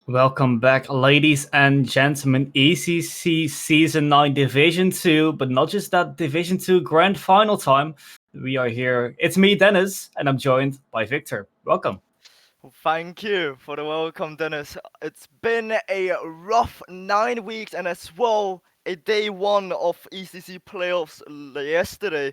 Welcome back, ladies and gentlemen. ECC Season 9 Division 2, but not just that, Division 2 Grand Final time. We are here. It's me, Dennis, and I'm joined by Victor. Welcome. Thank you for the welcome, Dennis. It's been a rough 9 weeks and as well a day one of ECC playoffs yesterday.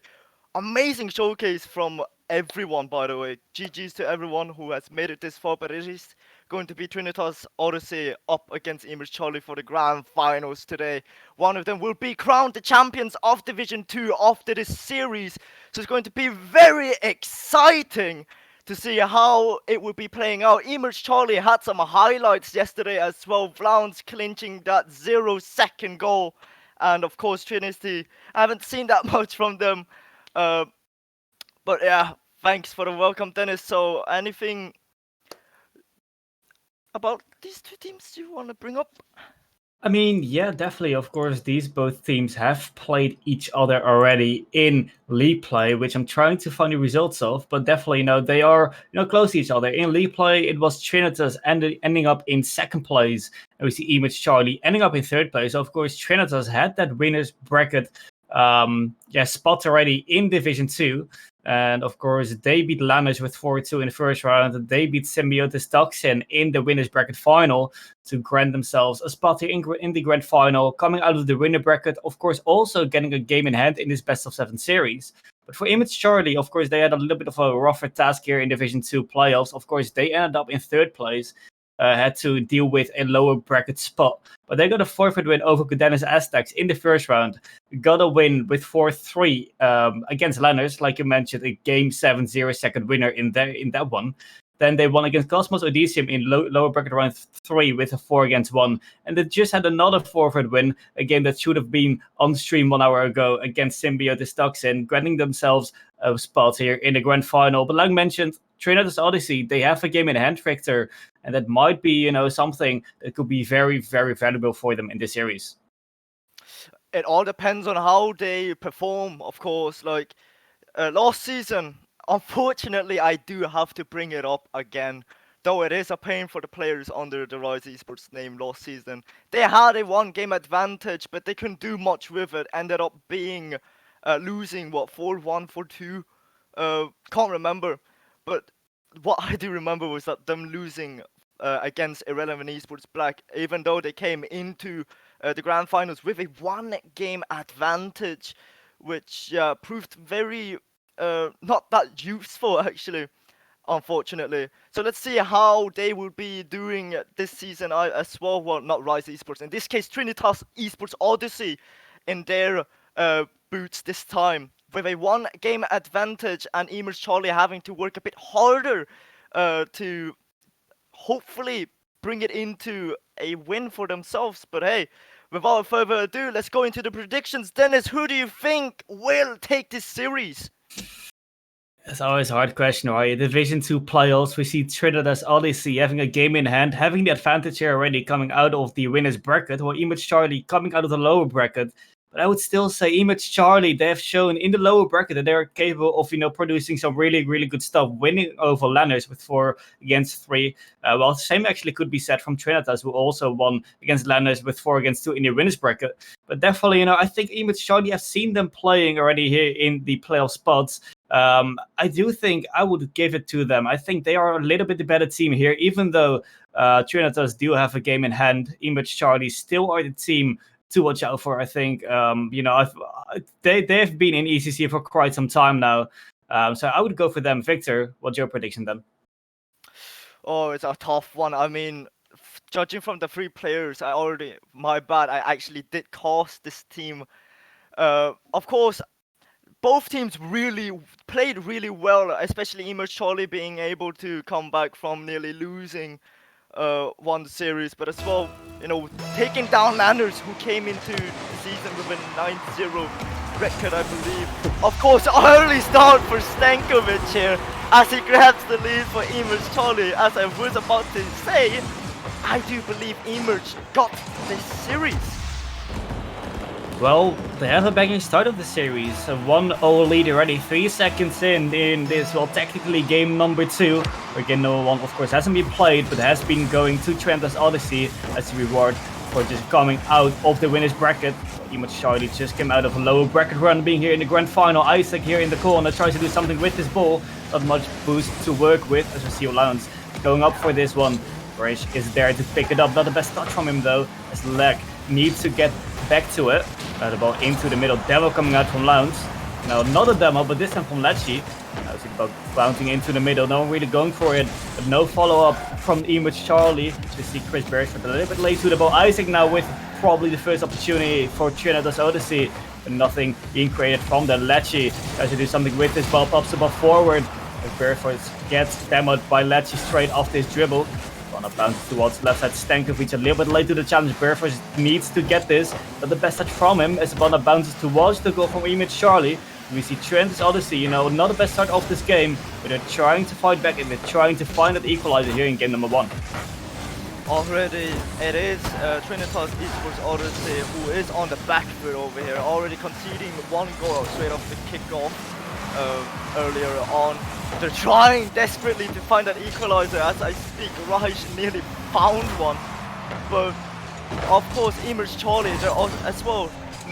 Amazing showcase from everyone, by the way. GG's to everyone who has made it this far, but it is going to be Trinitas Odyssey up against eMerge Charlie for the grand finals today. One of them will be crowned the champions of Division 2 after this series, so it's going to be very exciting to see how it will be playing out. eMerge Charlie had some highlights yesterday as well. Vloun's clinching that 0-second goal. And of course, Trinity, I haven't seen that much from them. Uh, but yeah, thanks for the welcome, Dennis. So anything about these two teams you want to bring up? I mean, yeah, definitely. Of course, these both teams have played each other already in league play, which I'm trying to find the results of. But definitely, they are close to each other. In league play, it was Trinitas ending up in second place, and we see eMerge Charlie ending up in third place. So of course, Trinitas had that winners bracket spot already in Division 2. And of course, they beat Lanos with 4-2 in the first round. And they beat Symbiosis Toxin in the winners bracket final to grant themselves a spot in the grand final, coming out of the winner bracket. Of course, also getting a game in hand in this best of 7 series. But for eMerge Charlie, of course, they had a little bit of a rougher task here in Division 2 playoffs. Of course, they ended up in third place. Had to deal with a lower bracket spot. But they got a forfeit win over Kudenis Aztecs in the first round. Got a win with 4-3 against Lanners, like you mentioned, a game 7 0-second winner in that one. Then they won against Cosmos Odyssey in lower bracket round 3 with a 4-1. And they just had another forfeit win, a game that should have been on stream 1 hour ago against Symbiosis Toxin, granting themselves a spot here in the grand final. But like mentioned, Trinitas Odyssey, they have a game in hand, Victor, and that might be, something that could be very, very valuable for them in this series. It all depends on how they perform, of course. Like last season, unfortunately, I do have to bring it up again. Though it is a pain for the players under the Rise Esports name last season. They had a 1-game advantage, but they couldn't do much with it. Ended up being losing, 4-1, 4-2? Can't remember. But what I do remember was that them losing against Irrelevant Esports Black, even though they came into the grand finals with a 1-game advantage, which proved very not that useful actually, unfortunately. So let's see how they will be doing this season as well. Well, not Rise Esports. In this case, Trinitas Esports Odyssey in their boots this time, with a 1-game advantage, and eMerge Charlie having to work a bit harder to hopefully bring it into a win for themselves. But hey, without further ado, let's go into the predictions. Dennis, who do you think will take this series? It's always a hard question, right? Division 2 playoffs, we see Trinitas Odyssey having a game in hand, having the advantage here already coming out of the winners bracket, while eMerge Charlie coming out of the lower bracket. But I would still say eMerge Charlie, they have shown in the lower bracket that they're capable of, producing some really, really good stuff, winning over Lanners with 4-3. Well, the same actually could be said from Trinitas, who also won against Lanners with 4-2 in the winners bracket. But definitely, I think eMerge Charlie, I've seen them playing already here in the playoff spots. I do think I would give it to them. I think they are a little bit the better team here, even though Trinitas do have a game in hand. eMerge Charlie still are the team to watch out for. I think they've been in ECC for quite some time now, so I would go for them. Victor, what's your prediction then? Oh, it's a tough one. I mean, judging from the 3 players, my bad, I actually did cast this team. Of course, both teams really played really well, especially eMerge Charlie being able to come back from nearly losing one series, but as well, taking down Lanners, who came into the season with a 9-0 record, I believe. Of course, early start for Stankovic here, as he grabs the lead for eMerge Charlie. As I was about to say, I do believe eMerge got this series. Well, they have a banging start of the series. A 1-0 lead already, 3 seconds in this, well, technically game number 2. Where game number 1, of course, hasn't been played, but has been going to Trinitas Odyssey as a reward for just coming out of the winner's bracket. eMerge Charlie just came out of a lower bracket run, being here in the grand final. Isaac here in the corner tries to do something with this ball. Not much boost to work with, as we see Lounge going up for this one. Barish is there to pick it up. Not the best touch from him though, as Leg needs to get back to it. The ball into the middle. Demo coming out from Lounge. Now not a demo, but this time from Lecce. Now see the ball bouncing into the middle. No one really going for it. But no follow-up from eMerge Charlie. To see Chris Beresford a little bit late to the ball. Isaac now with probably the first opportunity for Trinitas Odyssey. But nothing being created from the Lecce. Tries to do something with this ball. Pops the ball forward. Beresford gets demoed by Lecce straight off this dribble. Wanna bounce towards left side. Stankovic a little bit late to the challenge. Beresford needs to get this. But the best touch from him as Wanna bounces towards the goal from eMerge Charlie. We see Trinitas Odyssey, you know, not the best start of this game, but they're trying to fight back and they're trying to find that equalizer here in game number 1. Already, it is Trinitas Esports Odyssey who is on the back foot over here, already conceding 1 goal straight off the kickoff earlier on. They're trying desperately to find that equalizer as I speak. Raj nearly found one, but of course eMerge Charlie, they're also as well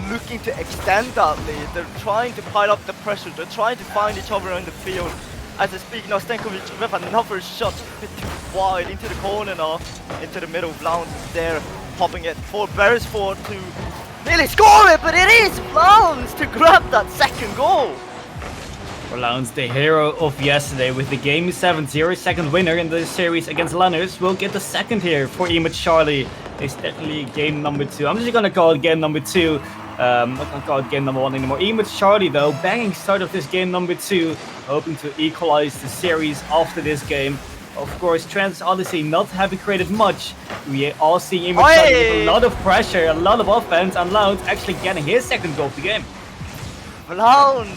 looking to extend that lead. They're trying to pile up the pressure. They're trying to find each other in the field. As I speak now, Stankovic with another shot a bit too wide into the corner now, into the middle. Lounge there, popping it for Beresford to nearly score it, but it is Lounge to grab that second goal. For Lounge, the hero of yesterday with the Game 7 0-second winner in the series against Lanners, will get the second here for eMerge Charlie. It's technically game number 2. I'm just gonna call it game number 2. I'm not gonna call it game number 1 anymore. eMerge Charlie though, banging start of this game number 2, hoping to equalize the series after this game. Of course, Trinitas Odyssey not having created much. We are all seeing eMerge Charlie with a lot of pressure, a lot of offense, and Lounge actually getting his second goal of the game. Lounge!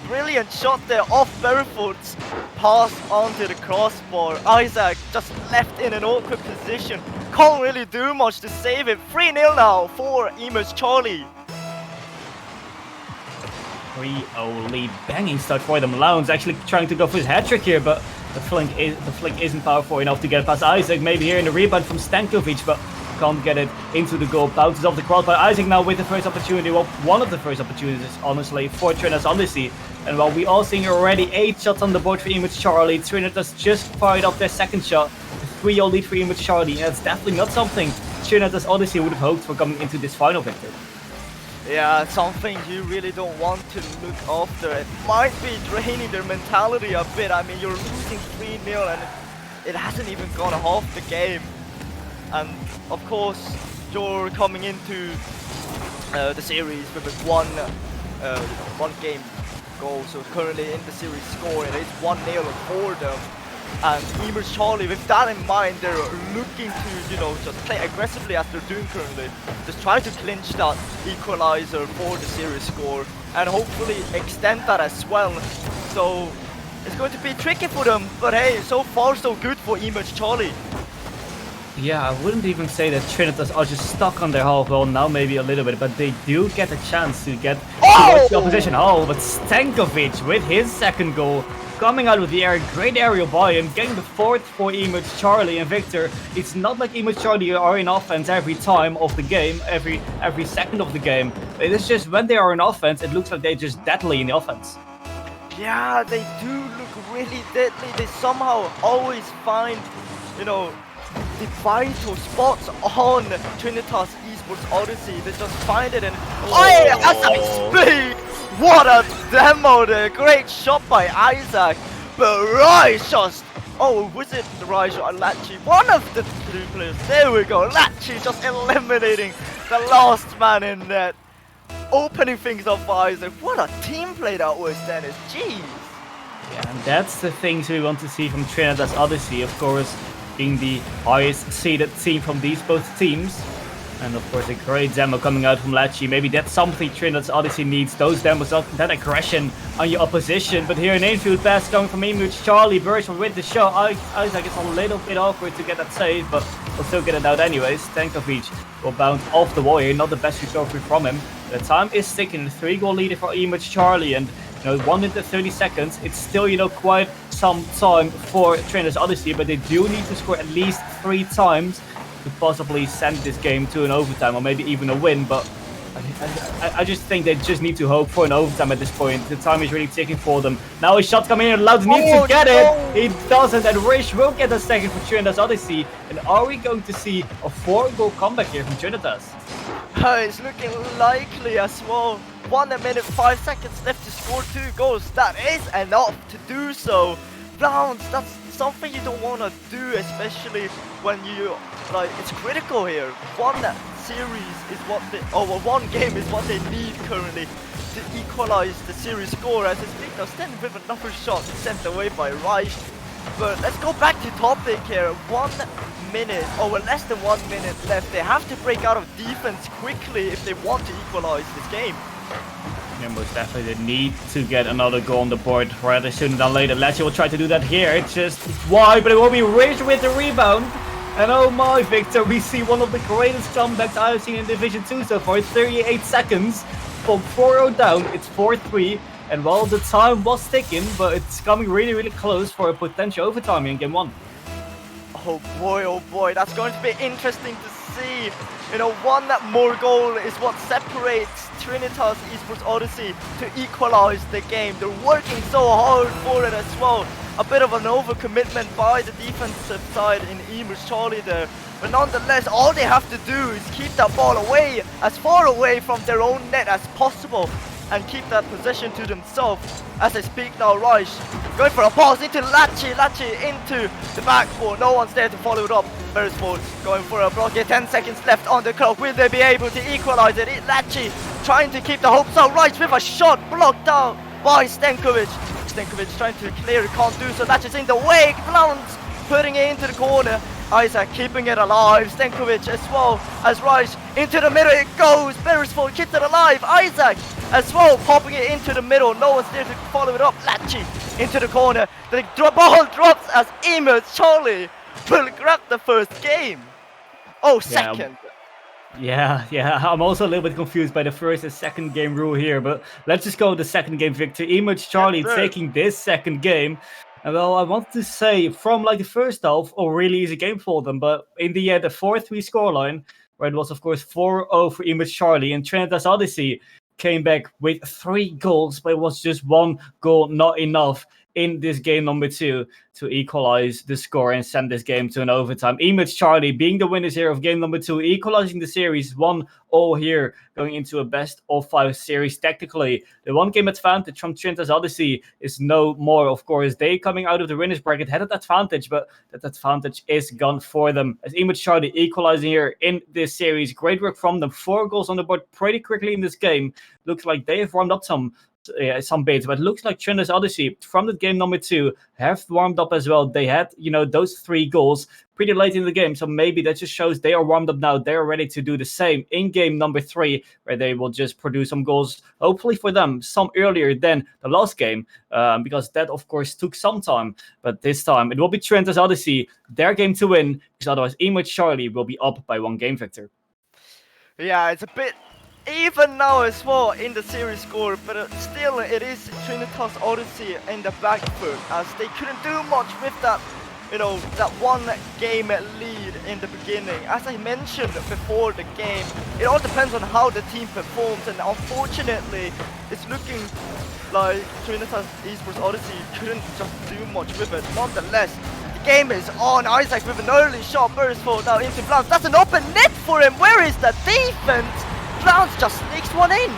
Brilliant shot there off Beresford's pass onto the crossbar. Isaac just left in an awkward position. Can't really do much to save it. 3-0 now for eMerge Charlie. 3-0 lead, banging start for them. Lounge actually trying to go for his hat-trick here, but the flick isn't powerful enough to get past Isaac. Maybe here in the rebound from Stankovic, but can't get it into the goal. Bounces off the cross by Isaac now with the first opportunity. Well, one of the first opportunities, honestly, for Trinitas Odyssey. And while we all seeing already 8 shots on the board for eMerge Charlie, Trinitas just fired up their second shot. 3-0 lead for eMerge Charlie, and that's definitely not something Trinitas Odyssey would have hoped for coming into this final victory. Yeah, something you really don't want to look after. It might be draining their mentality a bit. I mean, you're losing 3-0 and it hasn't even gone half the game. And of course, you're coming into the series with a one game goal. So currently in the series score, it is 1-0 for them. And eMerge Charlie, with that in mind, they're looking to, you know, just play aggressively as they're doing currently. Just try to clinch that equalizer for the series score and hopefully extend that as well. So it's going to be tricky for them, but hey, so far so good for eMerge Charlie. Yeah, I wouldn't even say that Trinitas are just stuck on their half. Well, now maybe a little bit, but they do get a chance to get towards the opposition. Oh, but Stankovic with his second goal. Coming out of the air, great aerial by him, getting the fourth for eMerge Charlie. And Victor, it's not like eMerge Charlie are in offense every time of the game, every second of the game. It is just when they are in offense, it looks like they're just deadly in the offense. Yeah, they do look really deadly. They somehow always find, you know, the vital spots on Trinitas Esports Odyssey. They just find it and as I speak, what a demo there! Great shot by Isaac, but Raj just was it Raj or Lecce? One of the two players. There we go. Lecce just eliminating the last man in net, opening things up for Isaac. What a team play that was, Dennis. Jeez. Yeah, and that's the things we want to see from Trinitas Odyssey, of course, being the highest seeded team from these both teams. And of course, a great demo coming out from Lachi. Maybe that's something Trinitas Odyssey needs. Those demos, that aggression on your opposition. But here an infield pass coming from eMerge. Charlie Birch will win the shot. Isaac is a little bit awkward to get that save, but will still get it out anyways. Stankovic will bounce off the wall here. Not the best recovery from him. The time is ticking. 3-goal leader for eMerge Charlie. And 1 minute 30 seconds. It's still, quite some time for Trinitas Odyssey, but they do need to score at least 3 times to possibly send this game to an overtime or maybe even a win. But I just think they just need to hope for an overtime at this point. The time is really ticking for them. Now a shot coming in, Loud needs to get it. He doesn't, and Rish will get a second for Trinitas Odyssey. And are we going to see a 4-goal comeback here from Trinitas? It's looking likely as well. 1 minute 5 seconds left to score 2 goals. That is enough to do so. Browns, that's something you don't want to do, especially when it's critical here. One series is what one game is what they need currently to equalize the series score. As I speak now, standing with another shot sent away by Reich. But let's go back to topic here. 1 minute, less than 1 minute left. They have to break out of defense quickly if they want to equalize this game. Yeah, most definitely they need to get another goal on the board rather sooner than later. Lazio will try to do that here. It's just wide, but it will be Rich with the rebound. And oh my, Victor, we see one of the greatest comebacks I've seen in Division 2 so far. 38 seconds from 4-0 down. It's 4-3. And while the time was ticking, but it's coming really, really close for a potential overtime in Game 1. Oh boy, that's going to be interesting to see. One more goal is what separates Trinitas Esports Odyssey to equalize the game. They're working so hard for it as well. A bit of an overcommitment by the defensive side in eMerge Charlie there. But nonetheless, all they have to do is keep that ball away, as far away from their own net as possible, and keep that possession to themselves. As I speak now, Reich going for a pass into Lachi into the backboard. No one's there to follow it up. Esports going for a block. 10 seconds left on the clock. Will they be able to equalize it? Lachi trying to keep the hopes out. Reich with a shot blocked out by Stankovic. Stankovic trying to clear it, can't do so. Lachi's in the way. Blunts putting it into the corner. Isaac keeping it alive. Stankovic as well as Reich into the middle. It goes. Beresford keeps it alive. Isaac as well popping it into the middle. No one's there to follow it up. Lachi into the corner. The ball drops as eMerge Charlie will grab the first game. Second. Yeah, I'm also a little bit confused by the first and second game rule here, but let's just go with the second game victor. eMerge Charlie taking this second game. And well, I want to say from the first half, really easy game for them, but in the end, the 4-3 scoreline, where it was of course 4-0 for eMerge Charlie, and Trinitas Odyssey came back with 3 goals, but it was just 1 goal not enough in this game number 2 to equalize the score and send this game to an overtime. eMerge Charlie being the winners here of game number 2, equalizing the series 1-0 here, going into a best of 5 series. Technically, the 1-game advantage from Trinitas Odyssey is no more. Of course, they coming out of the winners bracket had that advantage, but that advantage is gone for them. As eMerge Charlie equalizing here in this series. Great work from them. 4 goals on the board pretty quickly in this game. Looks like they have warmed up some bits, but it looks like Trinitas Odyssey from the game number 2 have warmed up as well. They had those 3 goals pretty late in the game, so maybe that just shows they are warmed up now. They're ready to do the same in game number 3, where they will just produce some goals, hopefully for them some earlier than the last game, because that of course took some time. But this time it will be Trinitas Odyssey, their game to win, because otherwise eMerge Charlie will be up by 1 game, Victor. Yeah, it's a bit even now as well in the series score, but still it is Trinitas Odyssey in the back foot, as they couldn't do much with that, that 1 game lead in the beginning. As I mentioned before the game, it all depends on how the team performs, and unfortunately it's looking like Trinitas Esports Odyssey couldn't just do much with it. Nonetheless, the game is on. Isaac with an early shot, Beresford now into Blance. That's an open net for him. Where is the defense? Lounge just sneaks one in.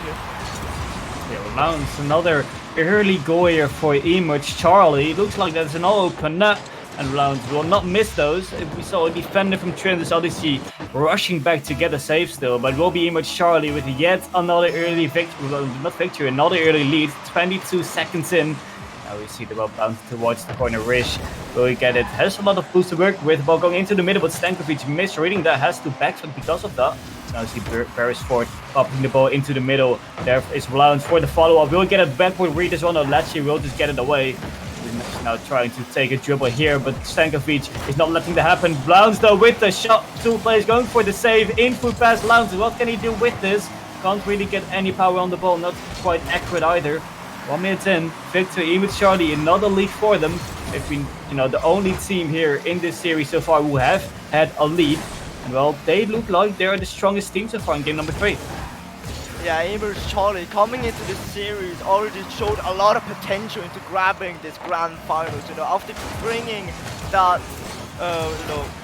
Yeah, Lounge, another early goal here for eMerge Charlie. Looks like there's an open net, and Lounge will not miss those. We saw a defender from Trinitas Odyssey rushing back to get a save still, but it will be eMerge Charlie with yet another early victory, another early lead. 22 seconds in. Now we see the ball bounce towards the corner. Rish will he get it? Has a lot of boost to work with. Ball going into the middle, but Stankovic misreading that, has to backslide because of that. Now see Beresford popping the ball into the middle. There is Blounce for the follow-up. We'll get a backward read as well. No, Lecce will just get it away. He's now trying to take a dribble here, but Stankovic is not letting that happen. Blounce though with the shot. 2 players going for the save. In-foot pass Blounce. What can he do with this? Can't really get any power on the ball. Not quite accurate either. 1 minute in. Victor eMerge Charlie, another lead for them. If we, the only team here in this series so far who have had a lead. And well, they look like they're the strongest team so far in game number 3. Yeah, eMerge Charlie coming into this series already showed a lot of potential into grabbing this grand finals. After bringing that,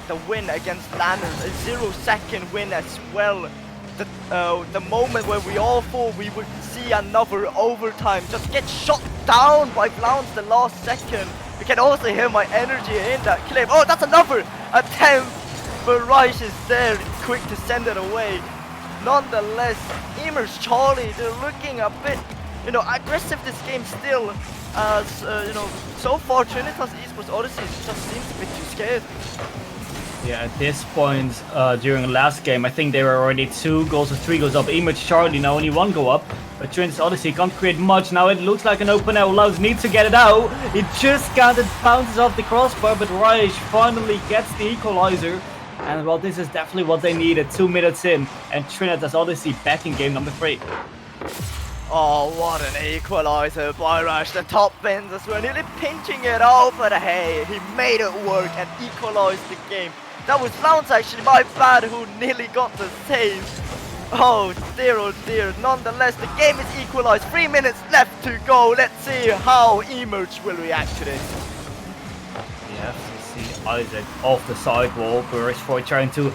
the win against Lanners, a 0-second win as well. The moment where we all thought we would see another overtime just get shot down by Blounce the last second. You can also hear my energy in that clip. Oh, that's another attempt, but Reich is there, quick to send it away. Nonetheless, eMerge Charlie, they're looking a bit, aggressive this game still. As so far Trinitas Esports Odyssey just seems a bit too scared. Yeah, at this point during the last game, I think they were already 2 goals or 3 goals up. eMerge Charlie now only 1 goal up, but Trinitas Odyssey can't create much. Now it looks like an open air. Loud needs to get it out. It just can't. It bounces off the crossbar, but Reich finally gets the equalizer. And well, this is definitely what they needed. 2 minutes in, and Trinitas Odyssey back in game number 3. Oh, what an equalizer by Reich. The top bins as well, nearly pinching it out, but hey, he made it work and equalized the game. That was Blounce actually, my bad, who nearly got the save. Oh dear. Nonetheless, the game is equalized. 3 minutes left to go. Let's see how eMerge will react to this. Yeah, you see Isaac off the sidewall. Beresford trying to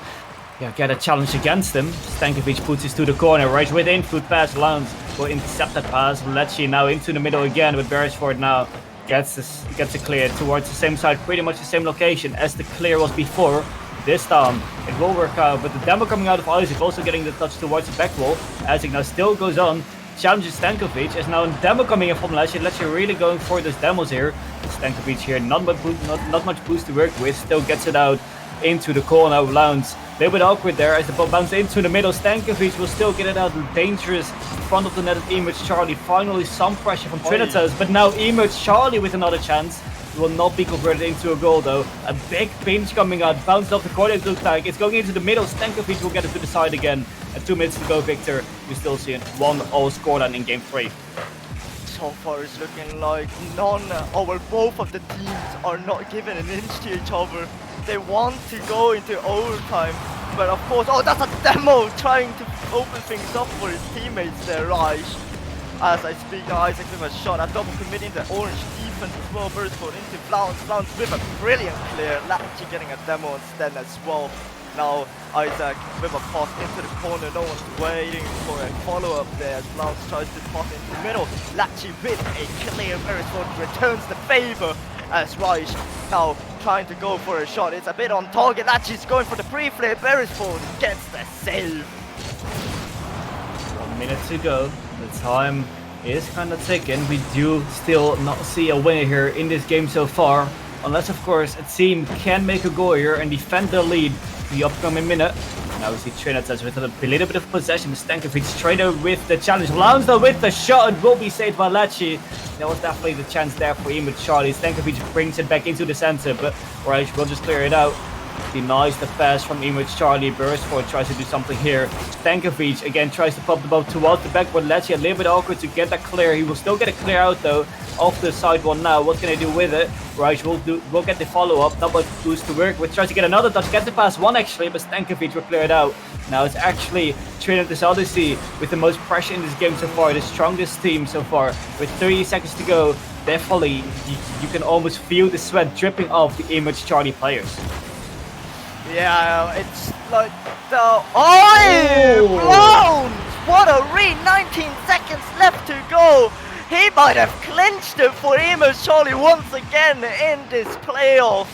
get a challenge against him. Stankovic puts this to the corner. Right with in-foot pass. Lounge will intercept that pass. Lecce now into the middle again, but Beresford now gets it cleared towards the same side, pretty much the same location as the clear was before. This time it will work out, but the demo coming out of Isaac also getting the touch towards the back wall. Isaac now still goes on, challenges Stankovic, as now a demo coming in from Lecce. Lecce really going for those demos here. Stankovic here, not much boost to work with, still gets it out into the corner. Lounge a little bit awkward there as the ball bounces into the middle. Stankovic will still get it out, dangerous in front of the net of eMerge Charlie. Finally some pressure from Trinitas, but now eMerge Charlie with another chance. It will not be converted into a goal though. A big pinch coming out, bounced off the corner it looks like. It's going into the middle. Stankovic will get it to the side again. And 2 minutes to go, Victor. We still see it 1-0 scoreline in game 3. So far it's looking like both of the teams are not giving an inch to each other. They want to go into overtime, but of course, that's a demo trying to open things up for his teammates there, Reich. As I speak now, Isaac with a shot, a double committing the orange defense as well. Beresford into Blounce with a brilliant clear. Lecce getting a demo instead as well. Now Isaac with a pass into the corner, no one's waiting for a follow-up there as Blounce tries to pass into the middle. Lecce with a clear. Beresford returns the favour as Reich now trying to go for a shot. It's a bit on target. Lecce's going for the pre-flip. Beresford gets the save. 1 minute to go. The time is kind of ticking. We do still not see a winner here in this game so far. Unless, of course, a team can make a goal here and defend their lead in the upcoming minute. Now we see Trinitas with a little bit of possession. Stankovic straight out with the challenge. Lounge with the shot. It will be saved by Lecce. There was definitely the chance there for eMerge Charlie. Stankovic brings it back into the center, but Reich will just clear it out. Denies the pass from eMerge Charlie. Beresford tries to do something here. Stankovic again tries to pop the ball towards the back, but Lecce a little bit awkward to get that clear. He will still get a clear out though off the side one now. What can I do with it? Reich will get the follow-up. Not much boost to work with. Tries to get another touch. Gets the pass one actually, but Stankovic will clear it out. Now it's actually Trinitas Odyssey with the most pressure in this game so far. The strongest team so far. With 30 seconds to go. Definitely, you can almost feel the sweat dripping off the eMerge Charlie players. Yeah, it's like the... Blounce! What a read! 19 seconds left to go! He might have clinched it for eMerge Charlie once again in this playoff.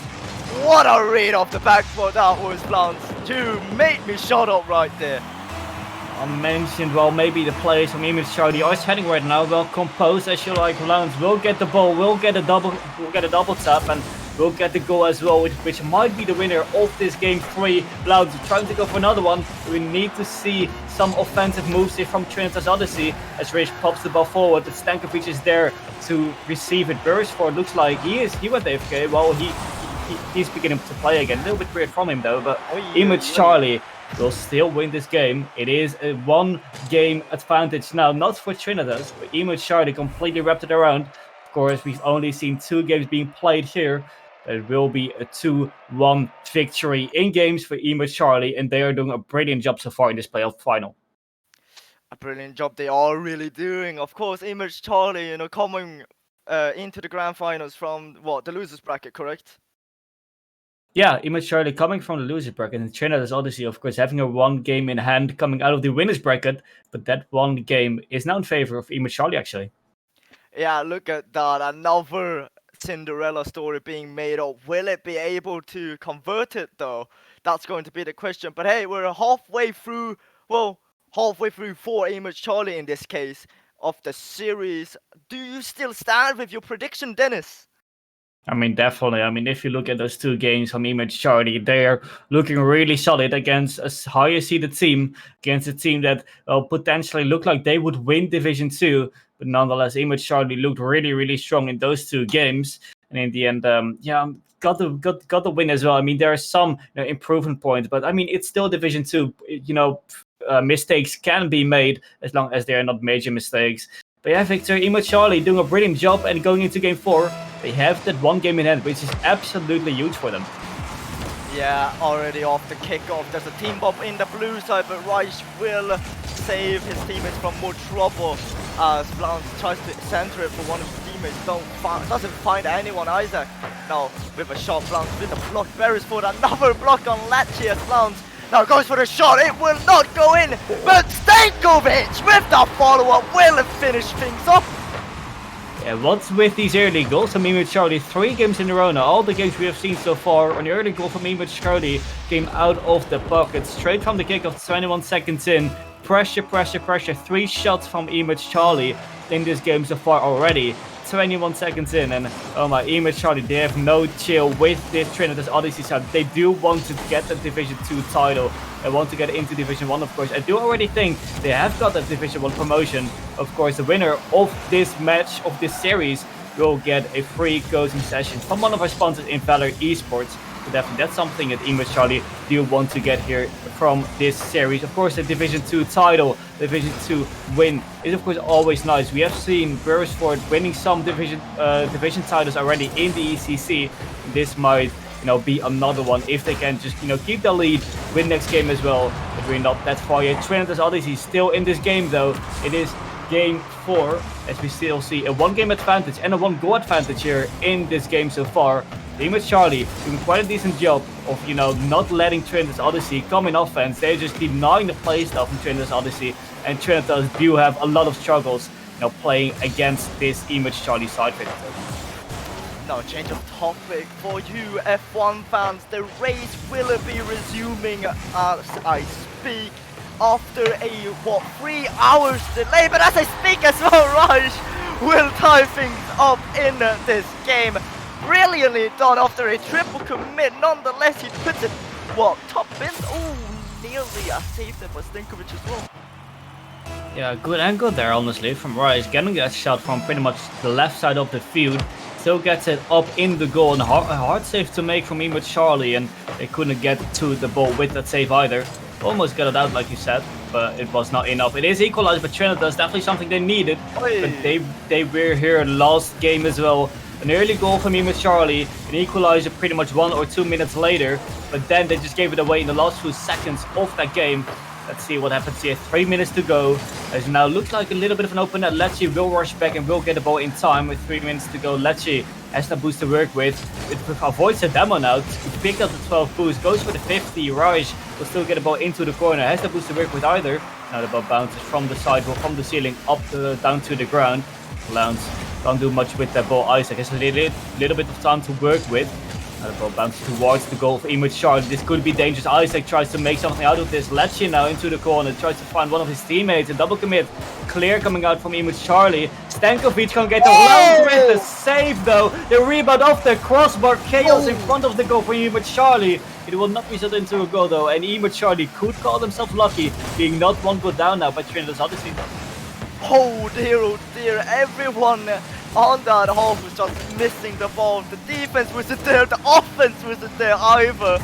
What a read off the backboard that was, Blounce. You made me shut up right there. I mentioned, well, maybe the players from eMerge Charlie are heading right now. Well composed as you like. Blounce will get the ball, will get a double tap, and will get the goal as well, which might be the winner of this game 3. Blount trying to go for another one. We need to see some offensive moves here from Trinitas Odyssey as Rich pops the ball forward. Stankovic is there to receive it. Beresford looks like he went AFK. Well, he's beginning to play again. A little bit weird from him though, but eMerge Charlie will still win this game. It is a 1-game advantage now, not for Trinitas, but eMerge Charlie completely wrapped it around. Of course, we've only seen 2 games being played here. It will be a 2-1 victory in games for eMerge Charlie, and they are doing a brilliant job so far in this playoff final. A brilliant job they are really doing. Of course, eMerge Charlie, coming into the grand finals from the losers bracket, correct? Yeah, eMerge Charlie coming from the loser bracket, and Trinitas Odyssey, of course, having a 1 game in hand coming out of the winners bracket, but that 1 game is now in favor of eMerge Charlie, actually. Yeah, look at that. Another Cinderella story being made up. Will it be able to convert it, though? That's going to be the question. But hey, we're halfway through for eMerge Charlie in this case of the series. Do you still stand with your prediction, Dennis? I mean, definitely. I mean, if you look at those 2 games from eMerge Charlie, they're looking really solid against a higher seeded team, against a team that potentially looked like they would win Division 2. But nonetheless, eMerge Charlie looked really, really strong in those 2 games. And in the end, got the win as well. I mean, there are some improvement points, but I mean, it's still Division 2. Mistakes can be made as long as they are not major mistakes. But yeah, Victor, eMerge Charlie doing a brilliant job, and going into game 4, they have that 1 game in hand, which is absolutely huge for them. Yeah, already off the kickoff. There's a team bomb in the blue side, but Reich will save his teammates from more trouble as Blount tries to center it for one of his teammates. Doesn't find anyone, Isaac. Now, with a shot, Blount with a block. Beresford, another block on Lecce as Blount now goes for the shot. It will not go in, but Stankovic with the follow-up will finish things up. Yeah, what's with these early goals from eMerge Charlie? 3 games in a row now. All the games we have seen so far, an early goal from eMerge Charlie came out of the pocket, straight from the kickoff, 21 seconds in. Pressure. 3 shots from eMerge Charlie in this game so far already. 21 seconds in, and oh my, eMerge Charlie, they have no chill with this Trinitas Odyssey side. They do want to get the Division 2 title. They want to get into Division 1, of course. I do already think they have got that Division 1 promotion. Of course, the winner of this match, of this series, will get a free coaching session from one of our sponsors in Valor Esports. So definitely that's something that eMerge Charlie do want to get here from this series. Of course, the Division 2 title, Division 2 win is of course always nice. We have seen Beresford winning some division titles already in the ECC. This might be another one if they can just keep the lead, win next game as well. But we're not that far yet. Trinitas Odyssey still in this game though. It is game 4 as we still see a 1-game advantage and a 1-goal advantage here in this game so far. eMerge Charlie doing quite a decent job of not letting Trinitas Odyssey come in offense. They're just denying the playstyle from Trinitas Odyssey, and Trinitas do have a lot of struggles playing against this eMerge Charlie side. Now, change of topic for you F1 fans. The race will be resuming as I speak after a 3 hours delay, but as I speak as well, Raj will tie things up in this game. Brilliantly done after a triple commit. Nonetheless, he puts it top bin. Oh, nearly a save there for Stankovic as well. Yeah, good angle there, honestly, from Rice. Getting that shot from pretty much the left side of the field. Still gets it up in the goal, and a hard save to make from eMerge Charlie, and they couldn't get to the ball with that save either. Almost got it out, like you said, but it was not enough. It is equalized, but Trinitas definitely something they needed. Oy. But they were here last game as well. An early goal from eMerge Charlie, an equalizer pretty much 1 or 2 minutes later, but then they just gave it away in the last few seconds of that game. Let's see what happens here. 3 minutes to go. As now looks like a little bit of an open net. Lecce will rush back and will get the ball in time with 3 minutes to go. Lecce has the boost to work with. It avoids the demo now to pick up the 12 boost. Goes for the 50. Raj will still get the ball into the corner. Has the boost to work with either. Now the ball bounces from the sidewall, from the ceiling up down to the ground. Lounge can't do much with that ball. Isaac has a little bit of time to work with. The ball bounces towards the goal of eMerge Charlie. This could be dangerous. Isaac tries to make something out of this. Lecce now into the corner, tries to find one of his teammates. A double commit. Clear coming out from eMerge Charlie. Stankovic can't get around with the save though. The rebound off the crossbar. Chaos in front of the goal for eMerge Charlie. It will not result into a goal though. And eMerge Charlie could call themselves lucky, being not one goal down now by Trinitas Odyssey. Oh dear, everyone on that half was just missing the ball. The defense wasn't there, the offense wasn't there either.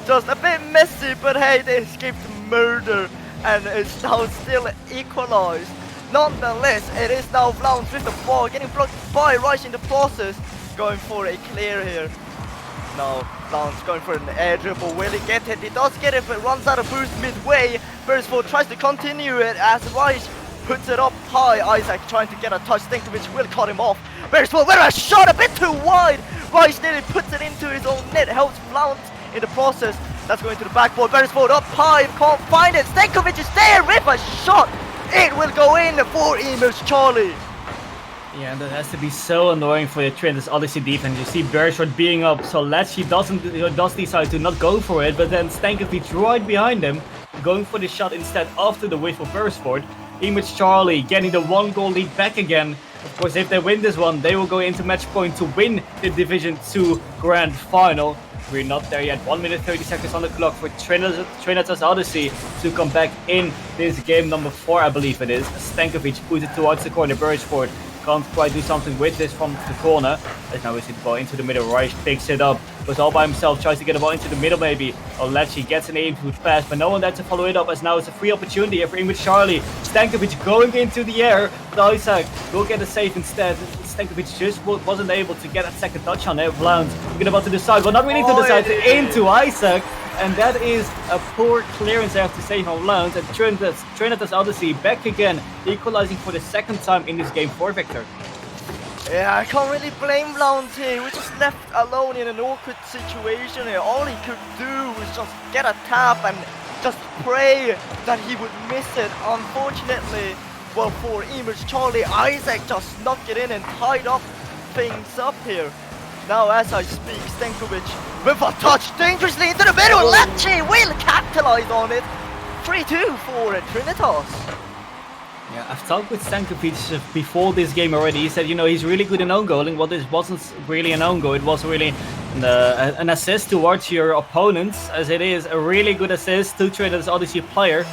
Just a bit messy, but hey, they escaped murder and it's now still equalized. Nonetheless, it is now Vlauns with the ball, getting blocked by Reich in the process, going for a clear here. Now, Vlauns going for an air dribble, will he get it? He does get it, but runs out of boost midway. Beresford tries to continue it as Reich puts it up high. Isaac trying to get a touch. Stankovic will cut him off. Beresford with a shot a bit too wide. Reich nearly puts it into his own net. Helps Vlauns in the process. That's going to the backboard. Beresford up high. Can't find it. Stankovic is there with a shot. It will go in for eMerge Charlie. Yeah, and that has to be so annoying for the Trinitas Odyssey defense. You see Beresford being up, so Lecce does decide to not go for it, but then Stankovic right behind him, going for the shot instead after the whiff of Beresford. eMerge Charlie getting the 1-goal lead back again. Of course, if they win this one, they will go into match point to win the Division 2 Grand Final. We're not there yet. 1 minute 30 seconds on the clock for Trinitas Odyssey to come back in this game number 4, I believe it is. Stankovic puts it towards the corner. Beresford can't quite do something with this from the corner. As now we see the ball into the middle. Reich picks it up, goes all by himself, tries to get the ball into the middle maybe. Lecce gets an aim to pass, but no one there to follow it up, as now it's a free opportunity here for eMerge Charlie. Stankovic going into the air, but Isaac will get a save instead. Stankovic just wasn't able to get that second touch on it. Vlauns get about to the side, well, not really to the side, into Isaac. And that is a poor clearance, I have to say, from Vlauns. And Trinitas Odyssey back again, equalizing for the second time in this game for Victor. Yeah, I can't really blame Vlauns here. He was just left alone in an awkward situation here. All he could do was just get a tap and just pray that he would miss it. Unfortunately, well, for eMerge Charlie, Isaac just snuck it in and tied up things up here. Now, as I speak, Stankovic with a touch dangerously into the middle. Lecce will capitalize on it. 3-2 for Trinitas. Yeah, I've talked with Stankovic before this game already. He said, you know, he's really good in own goaling. Well, this wasn't really an own goal. It was really an assist towards your opponents, as it is a really good assist to Trinitas Odyssey player,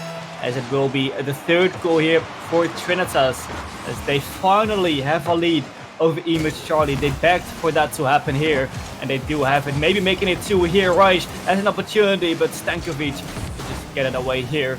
as it will be the third goal here for Trinitas, as they finally have a lead over eMerge Charlie. They begged for that to happen here, and they do have it. Maybe making it 2 here. Reich has an opportunity, but Stankovic just get it away here.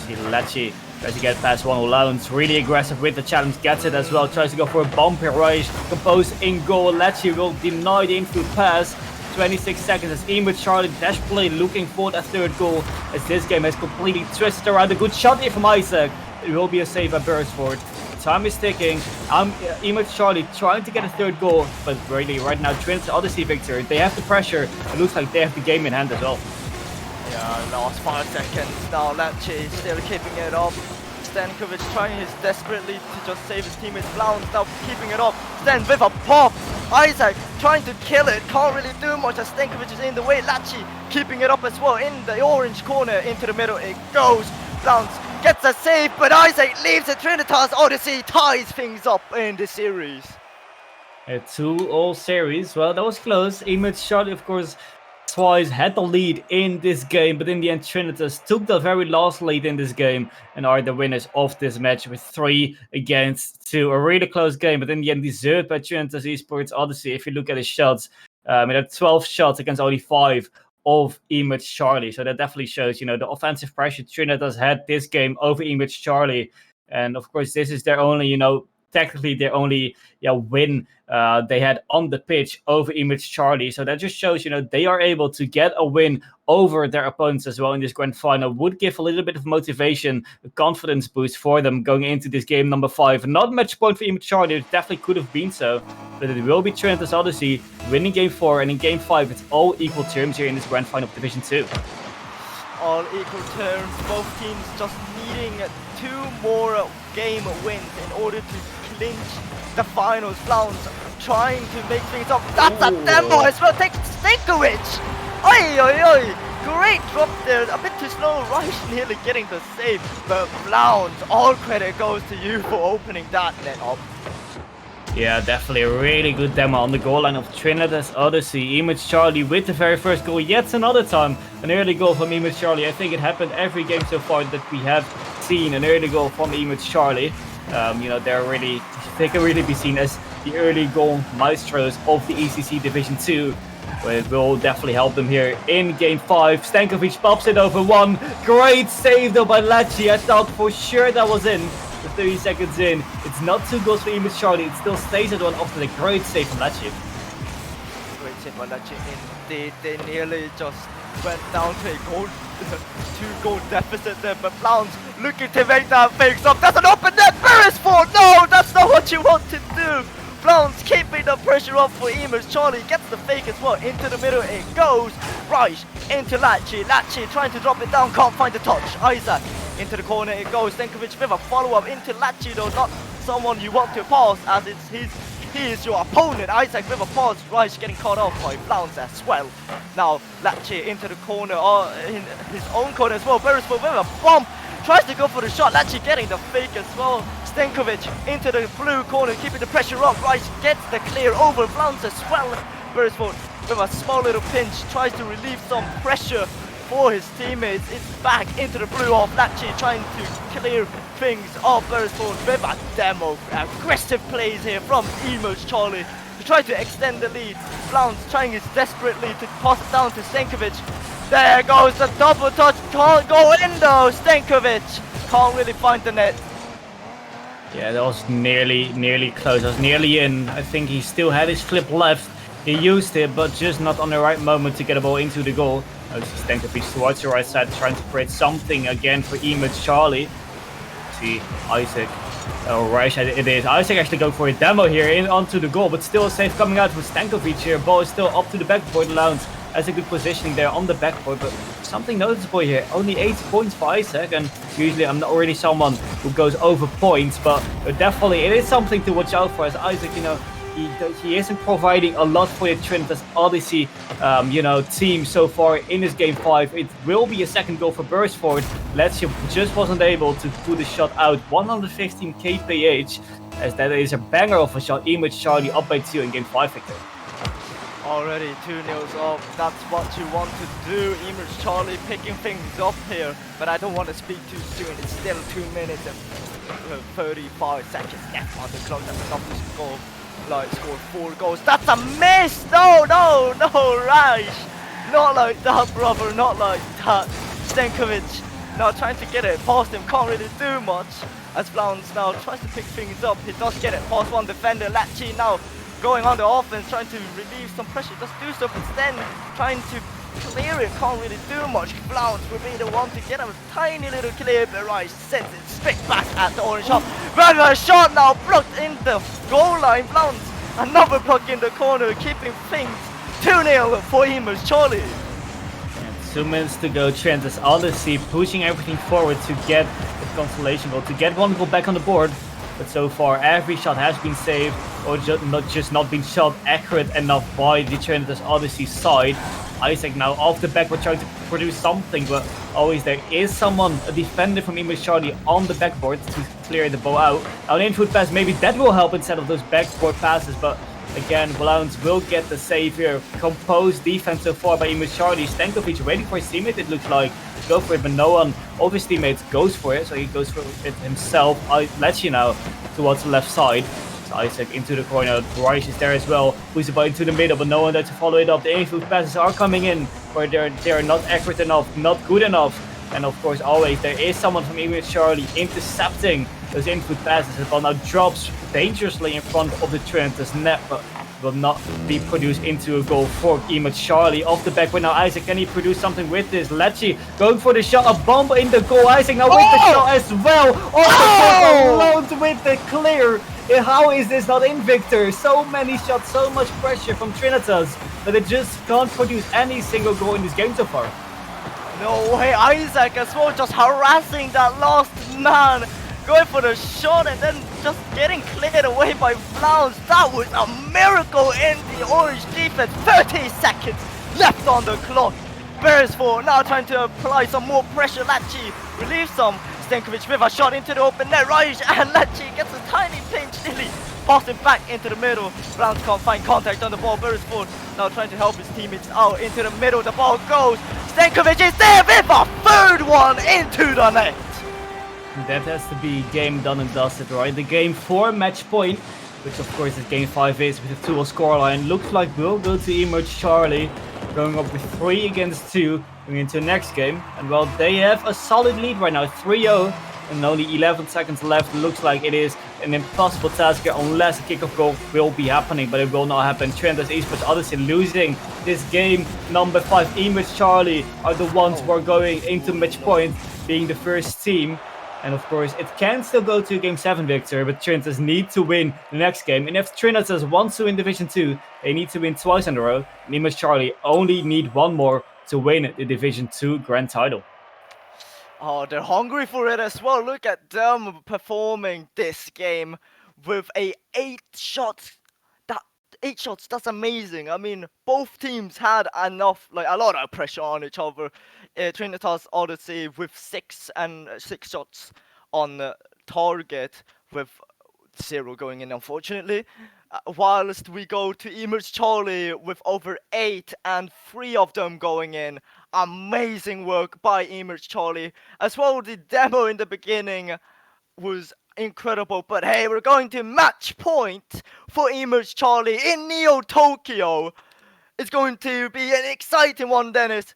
You see Lecce tries to get past one. Vlauns really aggressive with the challenge, gets it as well. Tries to go for a bump here. Reich composed in goal. Lecce will deny the infield pass. 26 seconds as eMerge Charlie desperately looking for that third goal, as this game has completely twisted around. A good shot here from Isaac. It will be a save by Beresford. Time is ticking. eMerge Charlie trying to get a third goal, but really right now Trinitas Odyssey Victor, they have the pressure. It looks like they have the game in hand as well. Yeah, last 5 seconds now. Lecce still keeping it up. Stankovic trying his desperately to just save his teammates. Vlauns now keeping it up. Stan with a pop. Isaac trying to kill it. Can't really do much as Stankovic is in the way. Lecce keeping it up as well. In the orange corner, into the middle it goes. Vlauns gets a save, but Isaac leaves it. Trinitas Odyssey ties things up in the series. A 2-all series. Well, that was close. eMerge Charlie, of course, twice had the lead in this game, but in the end Trinitas took the very last lead in this game and are the winners of this match with 3-2. A really close game, but in the end deserved by Trinitas Esports Odyssey. If you look at his shots, it had 12 shots against only 5 of eMerge Charlie. So that definitely shows, you know, the offensive pressure Trinitas had this game over eMerge Charlie. And of course, this is their only, you know, technically their only win they had on the pitch over eMerge Charlie. So that just shows, you know, they are able to get a win over their opponents as well in this grand final. Would give a little bit of motivation, a confidence boost for them going into this game number 5. Not match point for eMerge Charlie, it definitely could have been so, but it will be Trinitas Odyssey winning game 4, and in game 5 it's all equal terms here in this grand final of Division 2. All equal terms, both teams just needing 2 more game wins in order to clinch the finals. Flounce trying to make things up. That's a demo as well. Takes Stankovic. Oi, oi, oi. Great drop there. A bit too slow. Rice nearly getting the save. But Flounce, all credit goes to you for opening that net up. Yeah, definitely a really good demo on the goal line of Trinitas, Odyssey, eMerge Charlie with the very first goal. Yet another time, an early goal from eMerge Charlie. I think it happened every game so far that we have seen an early goal from eMerge Charlie. You know, they can really be seen as the early goal maestros of the ECC Division 2. It will definitely help them here in Game 5. Stankovic pops it over one. Great save though by Lachi. I thought for sure that was in. 30 seconds in. It's not 2 goals for eMerge Charlie. It still stays at 1 after the great save from Lachi. Great save by Lachi indeed. They nearly just went down to a goal, 2-goal deficit there. But Flounce looking to make that fake up. That's an open net. Beresford! No, that's not what you want to do. Flounce keeping the pressure up for eMerge Charlie. Gets the fake as well. Into the middle it goes. Right into Lachi. Lachi trying to drop it down. Can't find the touch. Isaac into the corner it goes. Stankovic with a follow-up into Lachi though. Not someone you want to pass as he is your opponent. Isaac with a pass. Rice getting caught off by Flounce as well. Now Lachi into the corner. In his own corner as well. Beresford with a bomb. Tries to go for the shot. Lachi getting the fake as well. Stankovic into the blue corner, keeping the pressure up. Rice gets the clear over Flounce as well. Beresford with a small little pinch tries to relieve some pressure for his teammates. It's back into the blue off Lachi trying to clear things up. Beresford with a demo. Aggressive plays here from eMerge Charlie to try to extend the lead. Flounce trying his desperately to pass it down to Stankovic. There goes the double touch. Can't go in though. Stankovic can't really find the net. Yeah, that was nearly close. That was nearly in. I think he still had his flip left. He used it, but just not on the right moment to get a ball into the goal. Stankovic towards the right side, trying to create something again for eMerge Charlie. See Isaac. Oh, right, it is. Isaac actually going for a demo here in onto the goal, but still a save coming out from Stankovic here. Ball is still up to the backboard. Lounge has a good positioning there on the backboard, but something noticeable here. Only 8 points for Isaac, and usually I'm not really someone who goes over points, but definitely it is something to watch out for as Isaac, you know, he isn't providing a lot for the Trinitas Odyssey, you know, team so far in this Game 5. It will be a second goal for Beresford. Lazio just wasn't able to put the shot out. 115 kph, as that is a banger of a shot. eMerge Charlie up by 2 in Game 5 victory. Already 2-0 up. That's what you want to do. eMerge Charlie picking things up here, but I don't want to speak too soon. It's still 2 minutes and 35 seconds left on the clock. That's enough to score. Scored 4 goals. That's a miss! No, Raj! Not like that, brother. Not like that. Stankovic now trying to get it past him. Can't really do much. As Flounce now tries to pick things up. He does get it past one defender. Lachi now going on the offense, trying to relieve some pressure. Just do so, but then trying to clear it. Can't really do much. Flounce will be the one to get a tiny little clear, but Rice sends it straight back at the orange shot. Rather shot now blocked in the goal line. Flounce another block in the corner, keeping things 2-0 for eMerge Charlie. 2 minutes to go. Trinitas Odyssey pushing everything forward to get the consolation goal, to get 1 goal back on the board. But so far, every shot has been saved, or just not been shot accurate enough by the Trinitas Odyssey side. Isaac now off the backboard trying to produce something, but always there is someone, a defender from eMerge Charlie, on the backboard to clear the ball out. Now an input pass, maybe that will help instead of those backboard passes, but again, Flounce will get the save here. Composed defense so far by eMerge Charlie. Stankovic waiting for his teammate, it looks like, to go for it, but no one of his teammates goes for it, so he goes for it himself. Lachi now towards the left side. So Isaac into the corner. Rice is there as well. Puts the ball into the middle, but no one there to follow it up. The infield passes are coming in, but they're not accurate enough, not good enough. And of course, always there is someone from eMerge Charlie intercepting those input passes. The ball now drops dangerously in front of the Trinitas net, but will not be produced into a goal for eMerge Charlie. Off the back, but now Isaac, can he produce something with this? Lachi going for the shot, a bomb in the goal. Isaac now with the shot as well. Alone with the clear. How is this not in, Victor? So many shots, so much pressure from Trinitas, but they just can't produce any single goal in this game so far. No way, Isaac as well, just harassing that last man. going for the shot and then just getting cleared away by Flowers. That was a miracle in the orange defense. 30 seconds left on the clock. Beresford now trying to apply some more pressure. Latchi relieves some. Stankovic with a shot into the open net. Raj and Latchi gets a tiny pinch. Nearly passing back into the middle. Browns can't find contact on the ball. Beresford now trying to help his teammates out into the middle. The ball goes. Stankovic is there with a third one into the net. That has to be game done and dusted, right? The game 4 match point, which of course is game 5 is with a 2-0 scoreline, looks like we'll go to eMerge Charlie, going up with 3 against 2 going into the next game. And well, they have a solid lead right now, 3-0, and only 11 seconds left. Looks like it is an impossible task here unless a kickoff goal will be happening, but it will not happen. Trinitas Esports Odyssey losing this game. Number 5 eMerge Charlie are the ones who are going into match point, being the first team. And of course, it can still go to a Game 7 victory, but Trinitas need to win the next game. And if Trinitas wants to win Division 2, they need to win twice in a row. And eMerge Charlie only need 1 more to win the Division 2 grand title. Oh, they're hungry for it as well. Look at them performing this game with 8 shots. 8 shots, that's amazing. I mean, both teams had enough, like a lot of pressure on each other. Trinitas Odyssey with 6 shots on target with 0 going in, unfortunately. Whilst we go to eMerge Charlie with over 8 and 3 of them going in. Amazing work by eMerge Charlie. As well, the demo in the beginning was incredible, but hey, we're going to match point for eMerge Charlie in Neo Tokyo. It's going to be an exciting one, Dennis.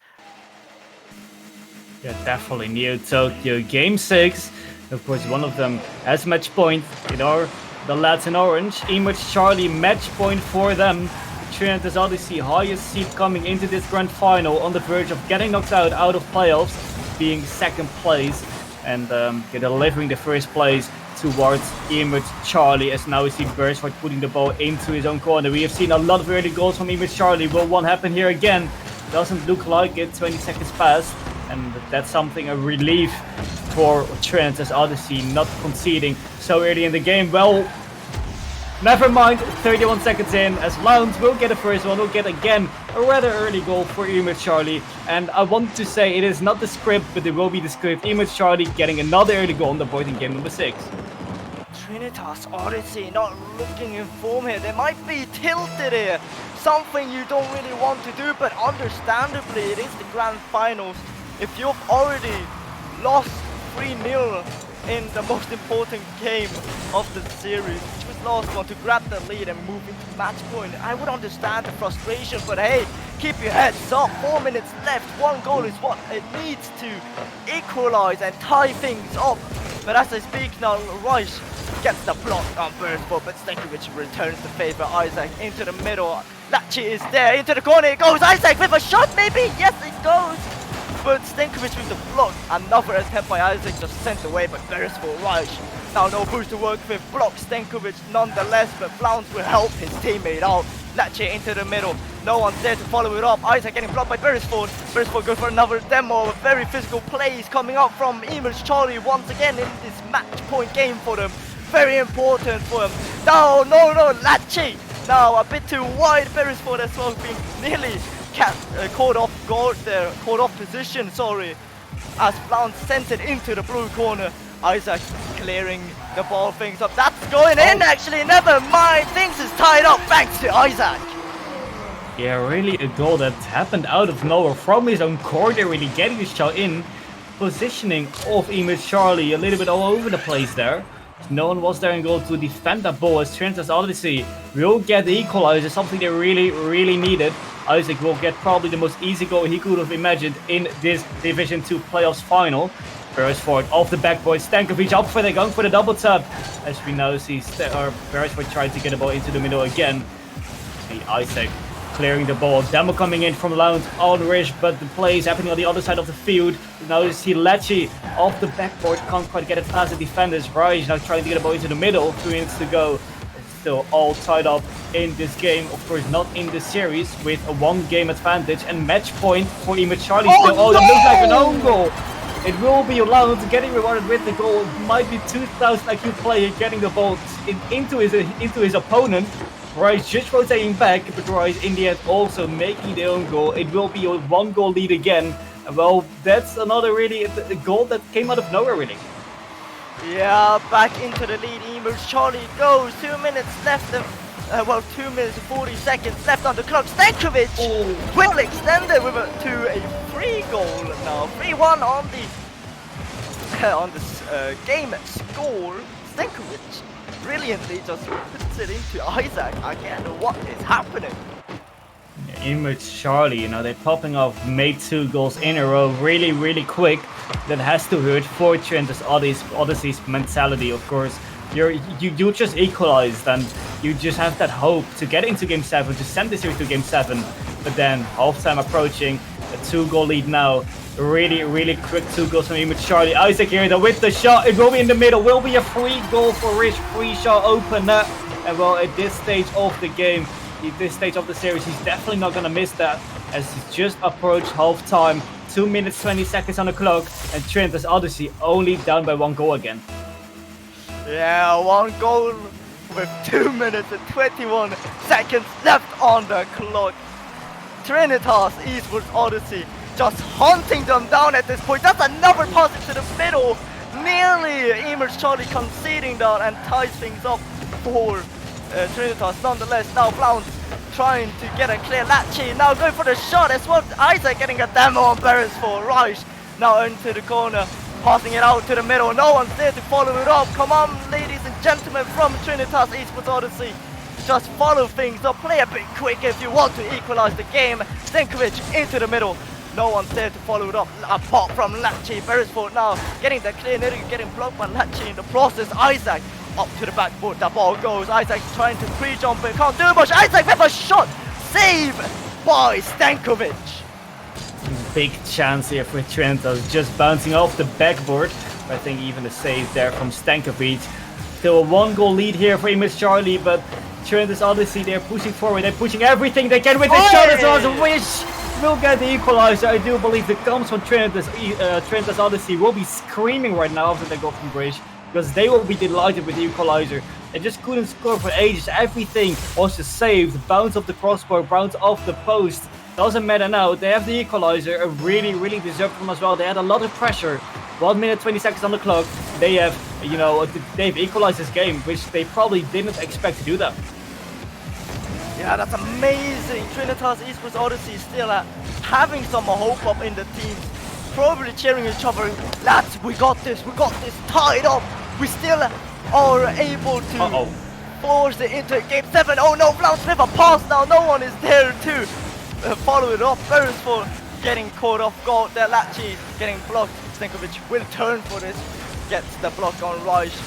Yeah, definitely Neo Tokyo game 6. Of course, one of them has match point. The lads in orange. eMerge Charlie match point for them. Trinitas Odyssey highest seed coming into this grand final, on the verge of getting knocked out of playoffs, being second place, and delivering the first place towards eMerge Charlie, as now we see Beresford putting the ball into his own corner. We have seen a lot of early goals from eMerge Charlie. Will one happen here again? Doesn't look like it. 20 seconds passed, and that's something, a relief for Trinitas Odyssey, not conceding so early in the game. Well, never mind, 31 seconds in, as Lounge will get a first one, will get again a rather early goal for eMerge Charlie. And I want to say it is not the script, but it will be the script. eMerge Charlie getting another early goal on the board in game number 6. Trinitas Odyssey not looking in form here. They might be tilted here. Something you don't really want to do, but understandably it is the grand finals. If you've already lost 3-0 in the most important game of the series, which was last one, to grab the lead and move into match point, I would understand the frustration, but hey, keep your heads up. 4 minutes left. 1 goal is what it needs to equalize and tie things up. But as I speak now, Reich gets the block on Beresford, but Stankovic returns the favor. Isaac into the middle. Latchi is there, into the corner it goes. Isaac with a shot maybe? Yes, it goes. But Stankovic with the block. Another attempt by Isaac, just sent away by Beresford. Reich now no boost to work with. Block Stankovic nonetheless, but Flounce will help his teammate out. Latchi into the middle. No one's there to follow it up. Isaac getting blocked by Beresford. Beresford goes for another demo. Very physical plays coming up from eMerge Charlie once again in this match point game for them. Very important for them. No, Latchi. Now a bit too wide. Beresford as well, being nearly caught off guard there. Caught off position, sorry. As Flounce sent it into the blue corner. Isaac clearing the ball, things up. That's going in actually, never mind. Things is tied up thanks to Isaac. Yeah, really a goal that happened out of nowhere from his own corner, really getting the shot in. Positioning of eMerge Charlie a little bit all over the place there. No one was there in goal to defend that ball, as Trinitas Odyssey will get the equalizer, something they really needed. Isaac will get probably the most easy goal he could have imagined in this Division 2 playoffs final. Beresford off the backboard, Stankovic up for the gun for the double tap. As we now see Beresford trying to get the ball into the middle again. See Isaac clearing the ball, demo coming in from Lounge on Rish, but the play is happening on the other side of the field. Now you see Latchi off the backboard, can't quite get it past the defenders. Raj now trying to get the ball into the middle, 3 minutes to go. It's still all tied up in this game, of course not in this series, with a 1 game advantage and match point for eMerge Charlie still. Oh, that looks like an own goal. It will be Lounge getting rewarded with the goal. It might be 2000 IQ player getting the ball into his opponent. Rice just rotating back, but Rice in the end also making their own goal. It will be a 1-goal lead again. And well, that's another really a goal that came out of nowhere, really. Yeah, back into the lead. eMerge Charlie goes. 2 minutes left. 2 minutes and 40 seconds left on the clock. Stankovic will extend it to a 3-goal now. 3-1 on the game score. Stankovic brilliantly just puts it into Isaac again. What is happening? eMerge Charlie, they're popping off, made 2 goals in a row really, really quick. That has to hurt for Trinitas Odyssey's mentality, of course. You just equalized and you just have that hope to get into Game 7, to send the series to Game 7. But then, halftime approaching, a 2-goal lead now. Really, really quick 2 goals from eMerge Charlie. Isaac here with the shot. It will be in the middle. Will be a free goal for Rich. Free shot opener. And well, at this stage of the game, at this stage of the series, he's definitely not going to miss that, as he's just approached half-time. 2 minutes, 20 seconds on the clock, and Trinitas Odyssey only down by 1 goal again. Yeah, 1 goal with 2 minutes and 21 seconds left on the clock. Trinitas Esports Odyssey just hunting them down at this point. That's another pass into the middle. Nearly eMerge Charlie conceding that and ties things up for Trinitas. Nonetheless, now Blount trying to get a clear Latchy. Now going for the shot as well. Isaac getting a demo on Beresford. Reich now into the corner, passing it out to the middle. No one's there to follow it up. Come on, ladies and gentlemen from Trinitas Esports Odyssey. Just follow things up. Play a bit quick if you want to equalize the game. Stankovic into the middle. No one's there to follow it up. A pop from Latchy. Beresford now getting the clear, nearly getting blocked by Latchy in the process. Isaac up to the backboard, the ball goes. Isaac trying to pre-jump it, can't do much. Isaac with a shot, save by Stankovic. Big chance here for Trinitas, just bouncing off the backboard. I think even a save there from Stankovic. Still a 1-goal lead here for eMerge Charlie, but Trinitas Odyssey, they're pushing forward, they're pushing everything they can with the shot as well as Wish will get the equalizer. I do believe the comes from Trinitas Odyssey will be screaming right now after they go from Bridge, because they will be delighted with the equalizer. They just couldn't score for ages. Everything was just saved. Bounce off the crossbar, bounce off the post. Doesn't matter now. They have the equalizer. A really, really deserved one as well. They had a lot of pressure. 1 minute, 20 seconds on the clock. They have, they've equalized this game, which they probably didn't expect to do that. Yeah, that's amazing. Trinitas Esports Odyssey still having some hope up in the team. Probably cheering each other. Lads, we got this, tied up. We still are able to force it into Game 7. Oh no, Blount's never passed now. No one is there to follow it up. Beresford getting caught off guard. There, Latchy getting blocked. Stankovic will turn for this. Gets the block on Rice.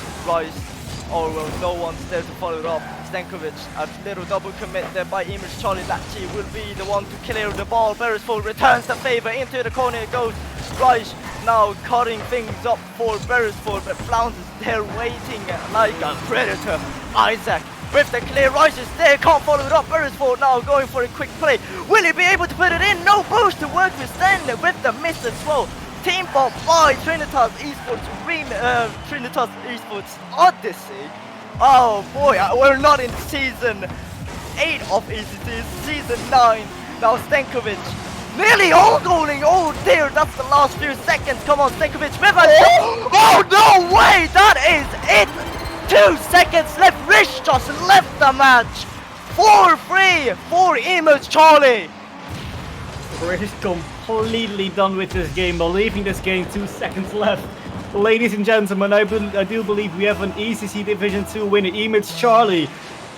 Oh well, no one's there to follow it up. Stankovic, a little double commit there by eMerge Charlie. Latchy will be the one to clear the ball. Beresford returns the favor into the corner. It goes. Rice now cutting things up for Beresford, but Blount is there waiting like a predator. Isaac with the clear. Rice is there, can't follow it up. Beresford now going for a quick play. Will he be able to put it in? No boost to work with Stan with the miss as well. Team ball by Trinitas Esports, Trinitas Esports Odyssey. Oh boy, we're not in season 8 of ECC, season 9. Now Stankovic nearly all-goaling. Oh dear, that's the last few seconds. Come on, Stankovic with a oh no way, that is it. 2 seconds left. Rich just left the match. 4-3 for eMerge Charlie. We're completely done with this game, leaving this game 2 seconds left. Ladies and gentlemen, I do believe we have an ECC Division 2 winner, eMerge Charlie.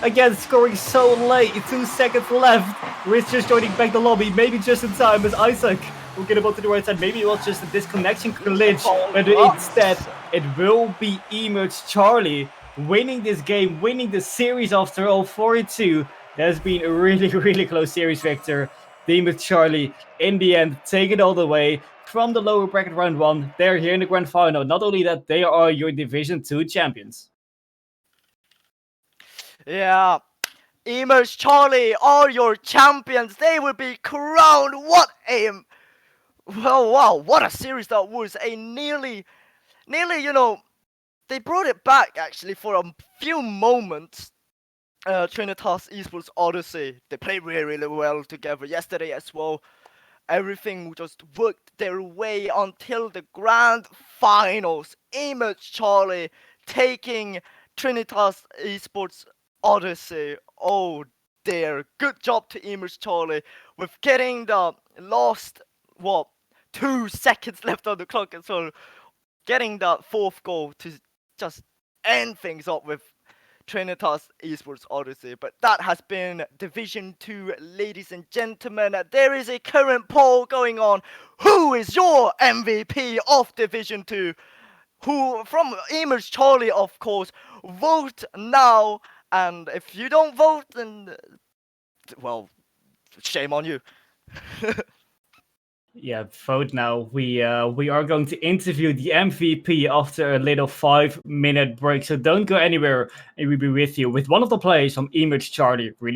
Again, scoring so late, 2 seconds left. Rich just joining back the lobby, maybe just in time as Isaac will get about to the right side. Maybe it was just a disconnection glitch, but instead it will be eMerge Charlie winning this game, winning the series after all, 4-2. That's been a really, really close series, Victor. eMerge Charlie, in the end, take it all the way from the lower bracket round 1. They're here in the grand final. Not only that, they are your Division 2 champions. Yeah, eMerge Charlie are your champions. They will be crowned. Well, wow, what a series that was! A nearly, they brought it back actually for a few moments. Trinitas Esports Odyssey, they played really, really well together yesterday as well. Everything just worked their way until the grand finals. eMerge Charlie taking Trinitas Esports Odyssey. Oh dear, good job to eMerge Charlie with getting the last, 2 seconds left on the clock as well. Getting that fourth goal to just end things up with Trinitas Esports Odyssey. But that has been Division 2, ladies and gentlemen. There is a current poll going on. Who is your MVP of Division 2? Who, from eMerge Charlie, of course. Vote now. And if you don't vote, then, well, shame on you. Yeah, vote now. We are going to interview the MVP after a little 5-minute break. So don't go anywhere, and we'll be with you with one of the players from eMerge Charlie really